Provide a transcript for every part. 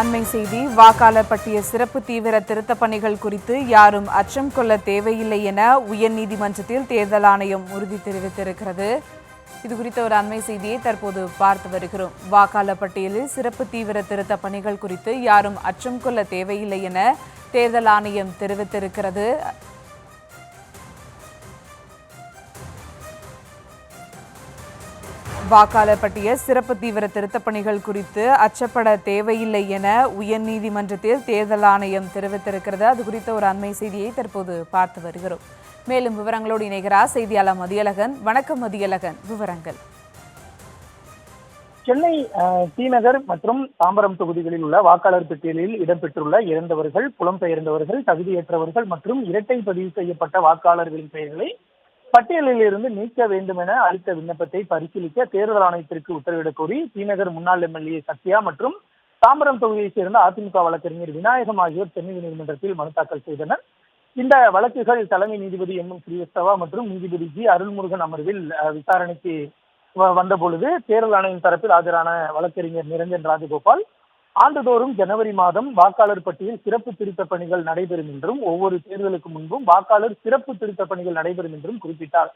அண்மை செய்தி. வாக்காளர் பட்டியல் சிறப்பு தீவிர திருத்தப் பணிகள் குறித்து யாரும் அச்சம் கொள்ள தேவையில்லை என உயர்நீதிமன்றத்தில் தேர்தல் ஆணையம் உறுதி தெரிவித்திருக்கிறது. இதுகுறித்த ஒரு அண்மை செய்தியை தற்போது பார்த்து வருகிறோம். வாக்காளர் பட்டியலில் சிறப்பு தீவிர திருத்த பணிகள் குறித்து யாரும் அச்சம் கொள்ள தேவையில்லை என தேர்தல் ஆணையம் தெரிவித்திருக்கிறது. வாக்காளர் பட்டியல் சிறப்பு தீவிர திருத்தப் பணிகள் குறித்து அச்சப்பட தேவையில்லை என உயர்நீதிமன்றத்தில் தேர்தல் ஆணையம் தெரிவித்திருக்கிறது. அது குறித்த ஒரு அண்மை செய்தியை தற்போது பார்த்து வருகிறோம். மேலும் விவரங்களோடு இணைகிறார் செய்தியாளர் மதியழகன். வணக்கம் மதியழகன், விவரங்கள். சென்னை டி-நகர் மற்றும் தாம்பரம் தொகுதிகளில் உள்ள வாக்காளர் பட்டியலில் இடம்பெற்றுள்ள இறந்தவர்கள், புலம்பெயர்ந்தவர்கள், தகுதியற்றவர்கள் மற்றும் இரட்டை பதிவு செய்யப்பட்ட வாக்காளர்களின் பெயர்களை பட்டியலில் இருந்து நீக்க வேண்டும் என அளித்த விண்ணப்பத்தை பரிசீலிக்க தேர்தல் ஆணையத்திற்கு உத்தரவிடக் கோரி டி-நகர் முன்னாள் எம்எல்ஏ சத்யா மற்றும் தாம்பரம் தொகுதியைச் சேர்ந்த அதிமுக வழக்கறிஞர் விநாயகம் ஆகியோர் சென்னை நீதிமன்றத்தில் மனு தாக்கல் செய்தனர். இந்த வழக்குகள் தலைமை நீதிபதி எம் ஸ்ரீவஸ்தவா மற்றும் நீதிபதி ஜி அருள்முருகன் அமர்வில் விசாரணைக்கு வந்தபொழுது தேர்தல் ஆணையம் தரப்பில் ஆஜரான வழக்கறிஞர் நிரஞ்சன் ராஜகோபால் ஆண்டுதோறும் ஜனவரி மாதம் வாக்காளர் பட்டியல் சிறப்பு திருத்த பணிகள் நடைபெறும் என்றும் ஒவ்வொரு தேர்தலுக்கு முன்பும் வாக்காளர் சிறப்பு திருத்த பணிகள் நடைபெறும் என்றும் குறிப்பிட்டார்.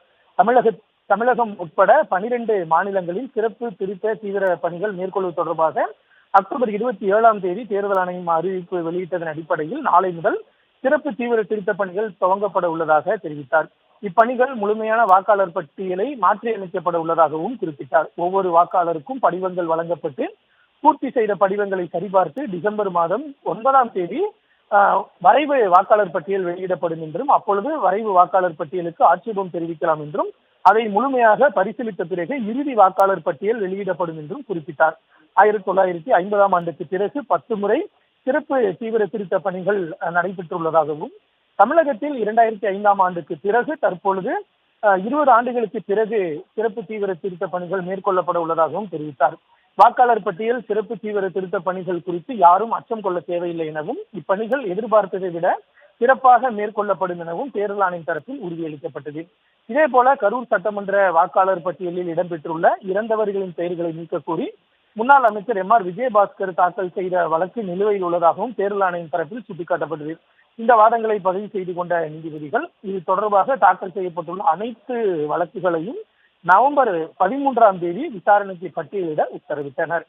தமிழகம் உட்பட 12 மாநிலங்களில் சிறப்பு திருத்த தீவிர பணிகள் மேற்கொள்வது தொடர்பாக அக்டோபர் 27ஆம் தேதி தேர்தல் ஆணையம் அறிவிப்பு வெளியிட்டதன் அடிப்படையில் நாளை முதல் சிறப்பு தீவிர திருத்த பணிகள் துவங்கப்பட உள்ளதாக தெரிவித்தார். இப்பணிகள் முழுமையான வாக்காளர் பட்டியலை மாற்றியமைக்கப்பட உள்ளதாகவும் குறிப்பிட்டார். ஒவ்வொரு வாக்காளருக்கும் படிவங்கள் வழங்கப்பட்டு பூர்த்தி செய்த படிவங்களை சரிபார்த்து டிசம்பர் மாதம் 9ஆம் தேதி வரைவு வாக்காளர் பட்டியல் வெளியிடப்படும் என்றும் அப்பொழுது வரைவு வாக்காளர் பட்டியலுக்கு ஆட்சேபம் தெரிவிக்கலாம் என்றும் அதை முழுமையாக பரிசீலித்த பிறகு இறுதி வாக்காளர் பட்டியல் வெளியிடப்படும் என்றும் குறிப்பிட்டார். 1950ஆம் ஆண்டுக்கு பிறகு 10 முறை சிறப்பு தீவிர திருத்த பணிகள் நடைபெற்றுள்ளதாகவும் தமிழகத்தில் 2005ஆம் ஆண்டுக்கு பிறகு தற்பொழுது 20 ஆண்டுகளுக்கு பிறகு சிறப்பு தீவிர திருத்த பணிகள் மேற்கொள்ளப்பட உள்ளதாகவும் தெரிவித்தார். வாக்காளர் பட்டியல் சிறப்பு தீவிர திருத்த பணிகள் குறித்து யாரும் அச்சம் கொள்ள தேவையில்லை எனவும் இப்பணிகள் எதிர்பார்த்ததை விட சிறப்பாக மேற்கொள்ளப்படும் எனவும் தேர்தல் ஆணையம் தரப்பில் உறுதியளிக்கப்பட்டது. இதேபோல கரூர் சட்டமன்ற வாக்காளர் பட்டியலில் இடம்பெற்றுள்ள இறந்தவர்களின் பெயர்களை நீக்க கோரி முன்னாள் அமைச்சர் எம்.ஆர். விஜயபாஸ்கர் தாக்கல் செய்த வழக்கு நிலுவையில் உள்ளதாகவும் தேர்தல் ஆணையம் தரப்பில் சுட்டிக்காட்டப்பட்டது. இந்த வாதங்களை பதிவு செய்து கொண்ட நீதிபதிகள் இது தொடர்பாக தாக்கல் செய்யப்பட்டுள்ள அனைத்து வழக்குகளையும் நவம்பர் 13ஆம் தேதி விசாரணைக்கு பட்டியலிட உத்தரவிட்டனர்.